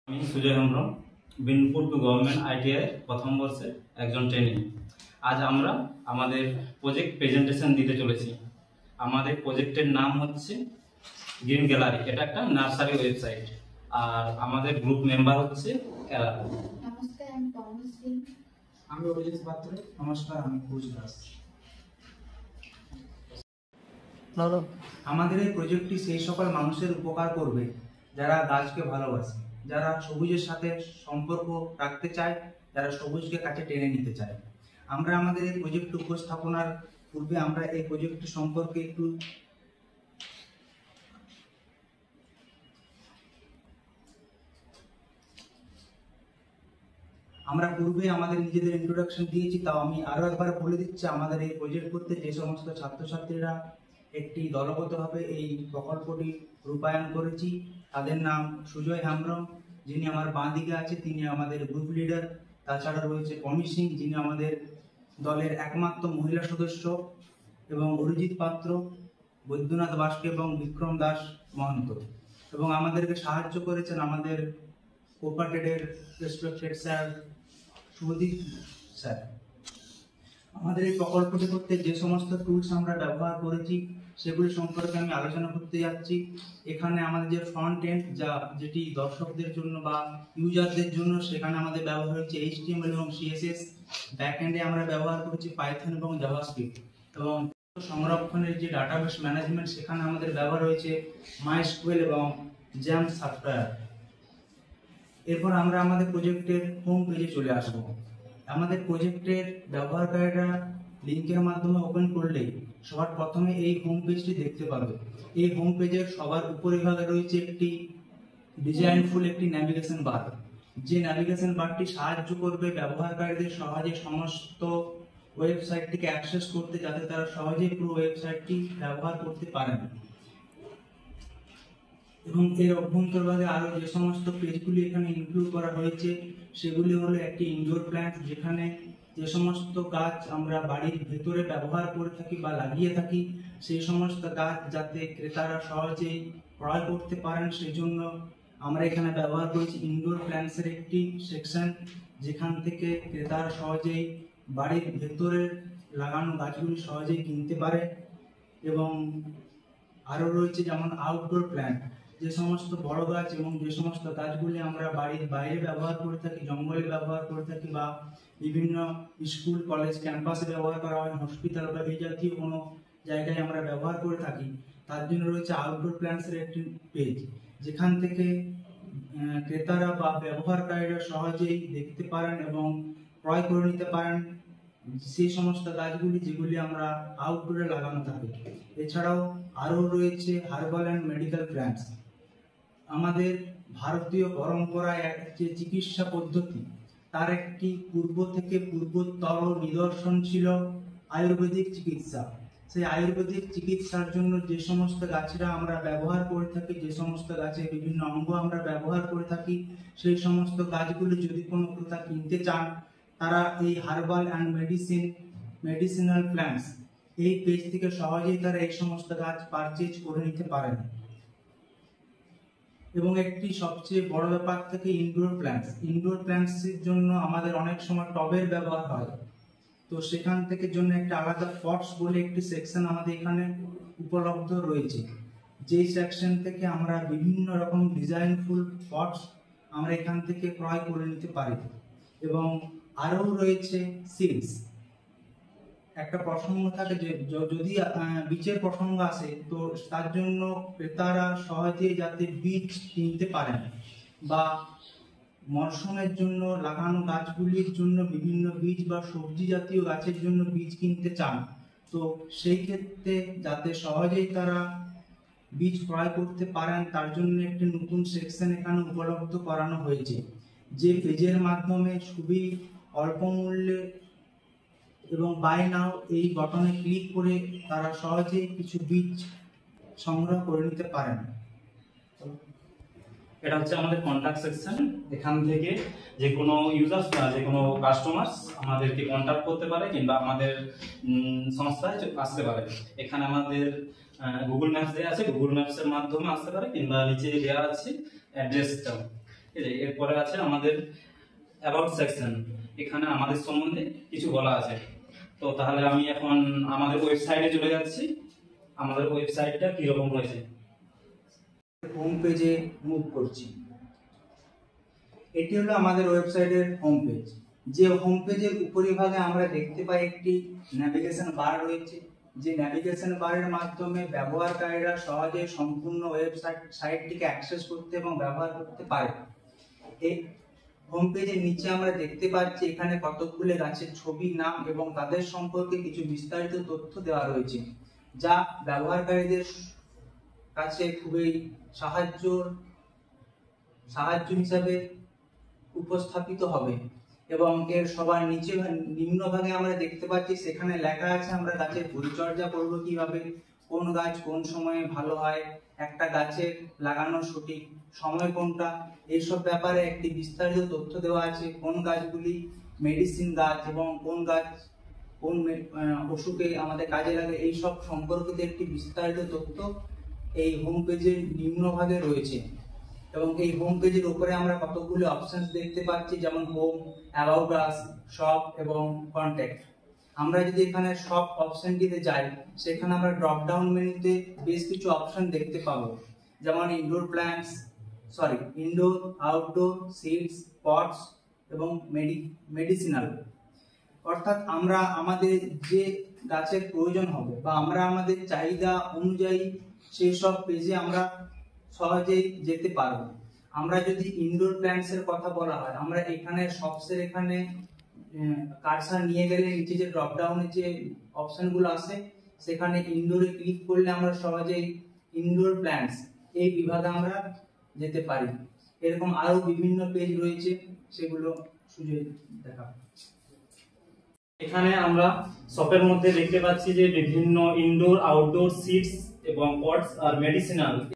আমি Sujoy Hembrom, Binpur two government ITI প্রথম বর্ষে একজন ট্রেনি। আজ আমরা আমাদের প্রজেক্ট প্রেজেন্টেশন দিতে চলেছি। আমাদের প্রজেক্টের নাম হচ্ছে গ্রিন গ্যালারি। এটা একটা নার্সারি ওয়েবসাইট। আর আমাদের গ্রুপ মেম্বার হচ্ছে এরা। নমস্কার, আমি তনুশ্রী। আমি অভিজিৎ পাত্র। নমস্কার, আমি কুশ দাস। আমাদের এই প্রজেক্টটি সেই সকল মানুষের উপকার করবে যারা গাছকে ভালোবাসে, যারা সবুজের সাথে সম্পর্ক রাখতে চায়, যারা সবুজকে কাছে টেনে নিতে চায়। আমরা আমাদের এই প্রজেক্ট উপস্থাপনার পূর্বে আমরা এই প্রজেক্টটি সম্পর্কে একটু আমাদের নিজেদের ইন্ট্রোডাকশন দিয়েছি, তাও আমি আরো একবার বলে দিচ্ছি। আমাদের এই প্রজেক্ট করতে যে সমস্ত ছাত্রছাত্রীরা একটি দলগতভাবে এই প্রকল্পটি রূপায়ণ করেছি, তাদের নাম সুজয় হেমব্রম, যিনি আমার বাঁ দিকে আছে, তিনি আমাদের গ্রুপ লিডার। তাছাড়া রয়েছে পমি সিং, যিনি আমাদের দলের একমাত্র মহিলা সদস্য, এবং অরিজিৎ পাত্র, বৈদ্যনাথ বাস্কে এবং বিক্রম দাস মহন্ত। এবং আমাদেরকে সাহায্য করেছেন আমাদের কোপারেটেডের রেসপেক্টেড স্যার শুভদীপ স্যার। আমাদের এই প্রকল্পটি করতে যে সমস্ত টুলস আমরা ব্যবহার করেছি সেগুলি সম্পর্কে আমি আলোচনা করতে যাচ্ছি। এখানে আমাদের যে ফ্রন্ট এন্ড, যেটি দর্শকদের জন্য বা ইউজারদের জন্য, সেখানে আমাদের ব্যবহার হচ্ছে HTML এবং CSS। ব্যাক এন্ডে আমরা ব্যবহার করছি পাইথন এবং জাভাস্ক্রিপ্ট। এবং সংরক্ষণের যে ডাটাবেস ম্যানেজমেন্ট, সেখানে আমাদের ব্যবহার হয়েছে MySQL এবং জ্যাম্প সফটওয়্যার। এরপর আমরা আমাদের প্রজেক্টের হোম পেজে চলে আসবো। আমাদের প্রজেক্টের ব্যবহারকারীরা লিঙ্কের মাধ্যমে ওপেন করলেই সবার প্রথমে এই হোম পেজটি দেখতে পাবে। এই হোম পেজের সবার উপরে ভাগে রয়েছে একটি ডিজাইনফুল একটি ন্যাভিগেশন বার, যে ন্যাভিগেশন বারটি সাহায্য করবে ব্যবহারকারীদের সহজে সমস্ত ওয়েবসাইটটিকে অ্যাক্সেস করতে, যাতে তারা সহজেই পুরো ওয়েবসাইটটি ব্যবহার করতে পারেন। এবং এর অভ্যন্তরভাগে আরো যে সমস্ত পেজগুলি এখানে ইনক্লুড করা হয়েছে সেগুলি হলো একটি ইনডোর প্ল্যান্ট, যেখানে যে সমস্ত গাছ আমরা বাড়ির ভেতরে ব্যবহার করে থাকি বা লাগিয়ে থাকি, সেই সমস্ত গাছ যাতে ক্রেতারা সহজেই ক্রয় করতে পারেন, সেই জন্য আমরা এখানে ব্যবহার করেছি ইনডোর প্ল্যান্টসের একটি সেকশন, যেখান থেকে ক্রেতারা সহজেই বাড়ির ভেতরে লাগানো গাছগুলি সহজেই কিনতে পারে। এবং আরো রয়েছে যেমন আউটডোর প্ল্যান্ট, যে সমস্ত বড় গাছ এবং যে সমস্ত গাছগুলি আমরা বাড়ির বাইরে ব্যবহার করে থাকি, জঙ্গলে ব্যবহার করে থাকি, বা বিভিন্ন স্কুল কলেজ ক্যাম্পাসে ব্যবহার করা হয়, হসপিটাল বা এই জাতীয় কোনো জায়গায় আমরা ব্যবহার করে থাকি, তার জন্য রয়েছে আউটডোর প্ল্যান্টসের একটি পেজ, যেখান থেকে ক্রেতারা বা ব্যবহারকারীরা সহজেই দেখতে পারেন এবং ক্রয় করে নিতে পারেন সেই সমস্ত গাছগুলি যেগুলি আমরা আউটডোরে লাগানো থাকে। এছাড়াও আরও রয়েছে হার্বাল অ্যান্ড মেডিকেল প্ল্যান্টস। আমাদের ভারতীয় পরম্পরায় যে চিকিৎসা পদ্ধতি, তার একটি পূর্ব থেকে পূর্বোত্তর নিদর্শন ছিল আয়ুর্বেদিক চিকিৎসা। সেই আয়ুর্বেদিক চিকিৎসার জন্য যে সমস্ত গাছরা আমরা ব্যবহার করে থাকি, যে সমস্ত গাছের বিভিন্ন অঙ্গ আমরা ব্যবহার করে থাকি, সেই সমস্ত গাছগুলি যদি কোনো ক্রেতা কিনতে চান, তারা এই হার্বাল অ্যান্ড মেডিসিনাল প্ল্যান্টস এই পেজ থেকে সহজেই তারা এই সমস্ত গাছ পারচেজ করে নিতে পারেন। এবং একটি সবচেয়ে বড় ব্যাপার থেকে ইনডোর প্ল্যান্টসের জন্য আমাদের অনেক সময় টবের ব্যবহার হয়, তো সেখান থেকে জন্য একটা আলাদা পটস বলে একটি সেকশন আমাদের এখানে উপলব্ধ রয়েছে, যেই সেকশন থেকে আমরা বিভিন্ন রকম ডিজাইনফুল পটস আমরা এখান থেকে ক্রয় করে নিতে পারি। এবং আরও রয়েছে সিডস। একটা প্রসঙ্গ থাকে যে যদি বীজের প্রসঙ্গ আসে, তো তার জন্য ক্রেতারা সহজে যাতে বীজ কিনতে পারেন বা মরশুমের জন্য লাগানো গাছগুলির জন্য বিভিন্ন বীজ বা সবজি জাতীয় গাছের জন্য বীজ কিনতে চান, তো সেই ক্ষেত্রে যাতে সহজেই তারা বীজ ক্রয় করতে পারেন, তার জন্য একটি নতুন সেকশন এখানে উপলব্ধ করানো হয়েছে, যে পেজের মাধ্যমে খুবই অল্প মূল্যে এবং বাই নাও এই বাটনে ক্লিক করে তারা সহজেই কিছু বীজ সংগ্রহ করে নিতে পারেন। এটা হচ্ছে আমাদের কন্ট্যাক্ট সেকশন। এখান থেকে যে কোনো ইউজার্স বা যে কোনো কাস্টমার্স আমাদেরকে কন্ট্যাক্ট করতে পারে কিংবা আমাদের সংস্থায় আসতে পারে। এখানে আমাদের গুগল ম্যাপস দেওয়া আছে, গুগল ম্যাপসের মাধ্যমে আসতে পারে, কিংবা নিচে দেওয়া আছে অ্যাড্রেসটা। ঠিক আছে, এরপরে আছে আমাদের অ্যাবাউট সেকশন। এখানে আমাদের সম্বন্ধে কিছু বলা আছে। তো তাহলে আমি এখন আমাদের ওয়েবসাইটে চলে যাচ্ছি। আমাদের ওয়েবসাইটটা কিরকম হয়েছে। হোম পেজে মুভ করছি। এটি হলো আমাদের ওয়েবসাইটের হোম পেজ। যে হোম পেজের উপরিভাগে আমরা দেখতে পাই একটি ন্যাভিগেশন বার রয়েছে, যে ন্যাভিগেশন বারের মাধ্যমে ব্যবহারকারীরা সহজে সম্পূর্ণ সাইটটিকে অ্যাক্সেস করতে এবং ব্যবহার করতে পারে। এই হোম পেজের নিচে আমরা দেখতে পাচ্ছি এখানে কতগুলো গাছের ছবি, নাম এবং তাদের সম্পর্কে কিছু বিস্তারিত তথ্য দেওয়া রয়েছে, যা ব্যবহারকারীদের কাছে খুবই সাহায্য হিসাবে উপস্থাপিত হবে। এবং এর সবার নিম্নভাগে আমরা দেখতে পাচ্ছি সেখানে লেখা আছে আমরা গাছের পরিচর্যা করব কিভাবে, কোন গাছ কোন সময়ে ভালো হয়, একটা গাছের লাগানোর সঠিক সময় কোনটা, এইসব ব্যাপারে একটি বিস্তারিত তথ্য দেওয়া আছে। কোন গাছগুলি মেডিসিন গাছ এবং কোন গাছ কোন অসুখে আমাদের কাজে লাগে, এইসব সম্পর্কিত একটি বিস্তারিত তথ্য এই হোম পেজের নিম্নভাগে রয়েছে। এবং এই হোম পেজের উপরে আমরা কতগুলো অপশনস দেখতে পাচ্ছি, যেমন হোম, অ্যাবাউট আস, শপ এবং কন্ট্যাক্ট। আমরা যদি এখানে শপ অপশনটিতে যাই, সেখানে আমরা ড্রপ ডাউন মেনুতে বেশ কিছু অপশন দেখতে পাবো, যেমন ইনডোর, আউটডোর, সিডস, পটস এবং মেডিসিনাল। অর্থাৎ আমরা আমাদের যে গাছের প্রয়োজন হবে বা আমরা আমাদের চাহিদা অনুযায়ী সেই সব পেজে আমরা সহজেই যেতে পারবো। আমরা যদি ইনডোর প্ল্যান্টস এর কথা বলা হয়, আমরা এখানে শপসের এখানে কার্সার নিয়ে গেলে নিচে যে ড্রপ ডাউনে যে অপশনগুলো আসে, সেখানে ইনডোরে ক্লিক করলে আমরা সহজেই ইনডোর প্ল্যান্টস এই বিভাগে আমরা যেতে পারি। এরকম আরো বিভিন্ন পেজ রয়েছে, সেগুলো সুযোগ দেখা। এখানে আমরা শপের মধ্যে দেখতে পাচ্ছি যে বিভিন্ন ইনডোর, আউটডোর, সিডস এবং পটস আর মেডিসিনাল